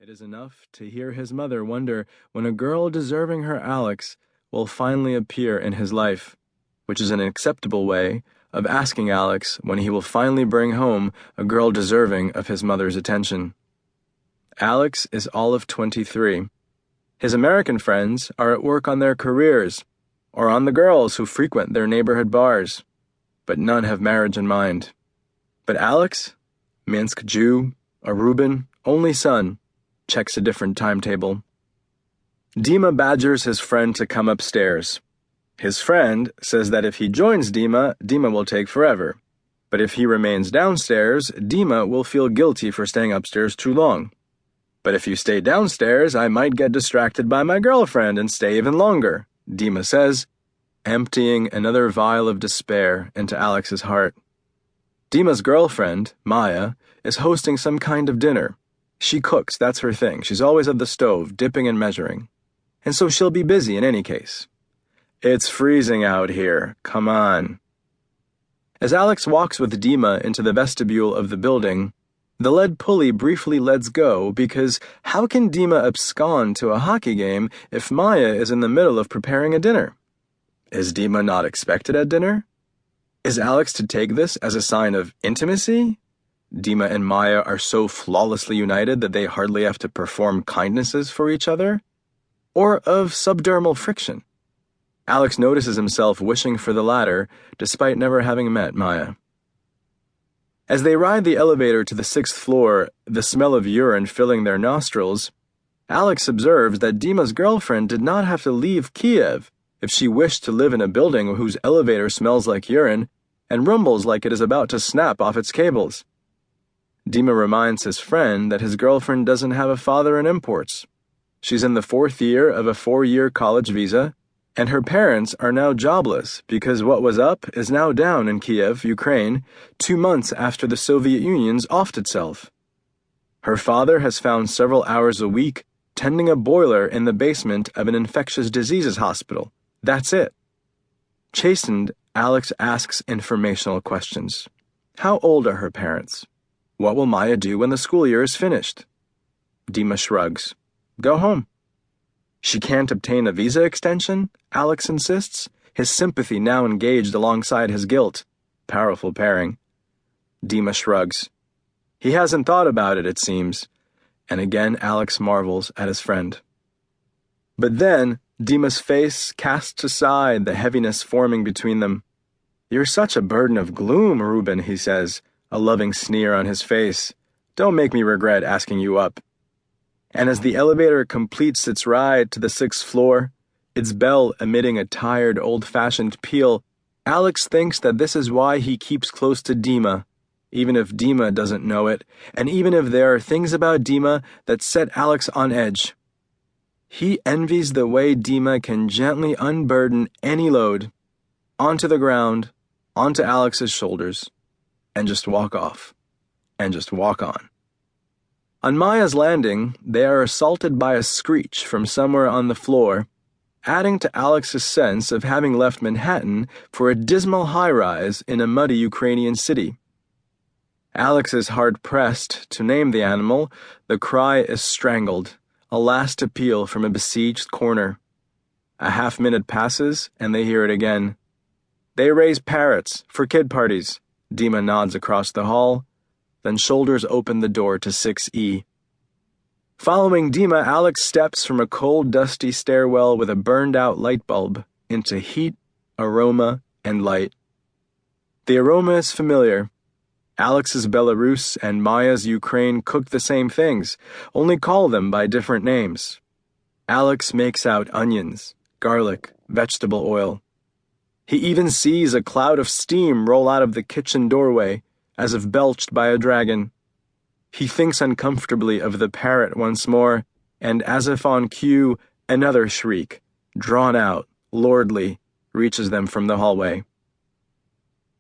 It is enough to hear his mother wonder when a girl deserving her Alex will finally appear in his life, which is an acceptable way of asking Alex when he will finally bring home a girl deserving of his mother's attention. Alex is all of 23. His American friends are at work on their careers or on the girls who frequent their neighborhood bars, but none have marriage in mind. But Alex, Minsk Jew, a Reuben, only son, checks a different timetable. Dima badgers his friend to come upstairs. His friend says that if he joins Dima, Dima will take forever. But if he remains downstairs, Dima will feel guilty for staying upstairs too long. But if you stay downstairs, I might get distracted by my girlfriend and stay even longer, Dima says, emptying another vial of despair into Alex's heart. Dima's girlfriend, Maya, is hosting some kind of dinner. She cooks, that's her thing. She's always at the stove, dipping and measuring. And so she'll be busy in any case. It's freezing out here, come on. As Alex walks with Dima into the vestibule of the building, the lead pulley briefly lets go because how can Dima abscond to a hockey game if Maya is in the middle of preparing a dinner? Is Dima not expected at dinner? Is Alex to take this as a sign of intimacy? Dima and Maya are so flawlessly united that they hardly have to perform kindnesses for each other? Or of subdermal friction? Alex notices himself wishing for the latter, despite never having met Maya. As they ride the elevator to the 6th floor, the smell of urine filling their nostrils, Alex observes that Dima's girlfriend did not have to leave Kiev if she wished to live in a building whose elevator smells like urine and rumbles like it is about to snap off its cables. Dima reminds his friend that his girlfriend doesn't have a father in imports. She's in the 4th year of a 4-year college visa, and her parents are now jobless because what was up is now down in Kiev, Ukraine, 2 months after the Soviet Union's offed itself. Her father has found several hours a week tending a boiler in the basement of an infectious diseases hospital. That's it. Chastened, Alex asks informational questions. How old are her parents? What will Maya do when the school year is finished? Dima shrugs. Go home. She can't obtain a visa extension? Alex insists, his sympathy now engaged alongside his guilt. Powerful pairing. Dima shrugs. He hasn't thought about it, it seems. And again Alex marvels at his friend. But then, Dima's face casts aside the heaviness forming between them. You're such a burden of gloom, Reuben, he says, a loving sneer on his face. Don't make me regret asking you up. And as the elevator completes its ride to the 6th floor, its bell emitting a tired, old-fashioned peal, Alex thinks that this is why he keeps close to Dima, even if Dima doesn't know it, and even if there are things about Dima that set Alex on edge. He envies the way Dima can gently unburden any load, onto the ground, onto Alex's shoulders, and just walk off, and just walk on. On Maya's landing, they are assaulted by a screech from somewhere on the floor, adding to Alex's sense of having left Manhattan for a dismal high-rise in a muddy Ukrainian city. Alex is hard-pressed to name the animal. The cry is strangled, a last appeal from a besieged corner. A half-minute passes, and they hear it again. They raise parrots for kid parties. Dima nods across the hall, then shoulders open the door to 6E. Following Dima, Alex steps from a cold, dusty stairwell with a burned-out light bulb into heat, aroma, and light. The aroma is familiar. Alex's Belarus and Maya's Ukraine cook the same things, only call them by different names. Alex makes out onions, garlic, vegetable oil. He even sees a cloud of steam roll out of the kitchen doorway, as if belched by a dragon. He thinks uncomfortably of the parrot once more, and as if on cue, another shriek, drawn out, lordly, reaches them from the hallway.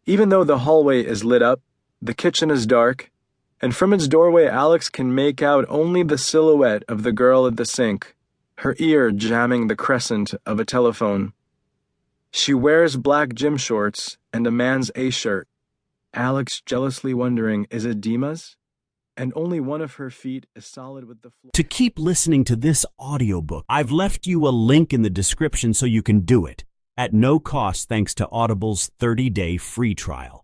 Even though the hallway is lit up, the kitchen is dark, and from its doorway Alex can make out only the silhouette of the girl at the sink, her ear jamming the crescent of a telephone. She wears black gym shorts and a man's A-shirt, Alex jealously wondering, is it Dima's? and only one of her feet is solid with the floor. To keep listening to this audiobook, I've left you a link in the description so you can do it at no cost thanks to Audible's 30-day free trial.